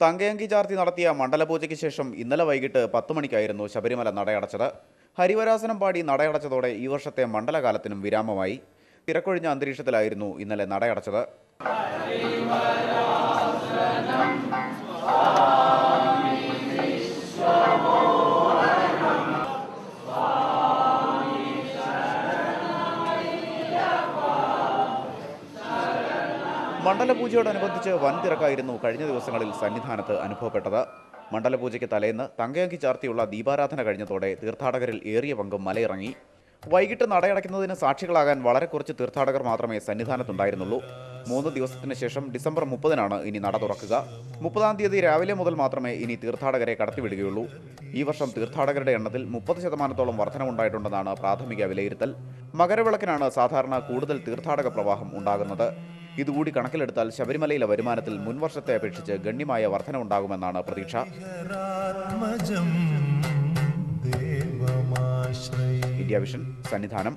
തങ്കയങ്കി ചാർത്തി നടത്തിയ മണ്ഡലപൂജയ്ക്ക് ശേഷം ഇന്നലെ വൈകിട്ട് 10 മണിക്കായിരുന്നു ശബരിമല നടയടച്ചത്. ഹരിവരാസനം പാടി നടയടച്ചതോടെ ഈ വർഷത്തെ മണ്ഡലകാലത്തിനും വിരാമമായി. തിരക്കൊഴിഞ്ഞ അന്തരീക്ഷത്തിലായിരുന്നു ഇന്നലെ നടയടച്ചത്. മണ്ഡലപൂജയോടനുബന്ധിച്ച് വൻ തിരക്കായിരുന്നു കഴിഞ്ഞ ദിവസങ്ങളിൽ സന്നിധാനത്ത് അനുഭവപ്പെട്ടത്. മണ്ഡലപൂജയ്ക്ക് തലേന്ന് തങ്കയങ്കി ചാർത്തിയുള്ള ദീപാരാധന കഴിഞ്ഞതോടെ തീർത്ഥാടകരിൽ ഏറിയ പങ്കും മലയിറങ്ങി. വൈകിട്ട് നടയടയ്ക്കുന്നതിന് സാക്ഷികളാകാൻ വളരെ കുറച്ച് തീർത്ഥാടകർ മാത്രമേ സന്നിധാനത്തുണ്ടായിരുന്നുള്ളൂ. 3 ദിവസത്തിന് ശേഷം ഡിസംബർ 30-നാണ് ഇനി നട തുറക്കുക. 30-ാം തീയതി രാവിലെ മുതൽ മാത്രമേ ഇനി തീർത്ഥാടകരെ കടത്തിവിടുകയുള്ളൂ. ഈ വർഷം തീർത്ഥാടകരുടെ എണ്ണത്തിൽ 30% വർധനവുണ്ടായിട്ടുണ്ടെന്നാണ് പ്രാഥമിക വിലയിരുത്തൽ. മകരവിളക്കിനാണ് സാധാരണ കൂടുതൽ തീർത്ഥാടക പ്രവാഹം ഉണ്ടാകുന്നത്. ഇതുകൂടി കണക്കിലെടുത്താൽ ശബരിമലയിലെ വരുമാനത്തിൽ മുൻവർഷത്തെ അപേക്ഷിച്ച് ഗണ്യമായ വർധനവുണ്ടാകുമെന്നാണ് പ്രതീക്ഷ. India vision, Sannidhanam.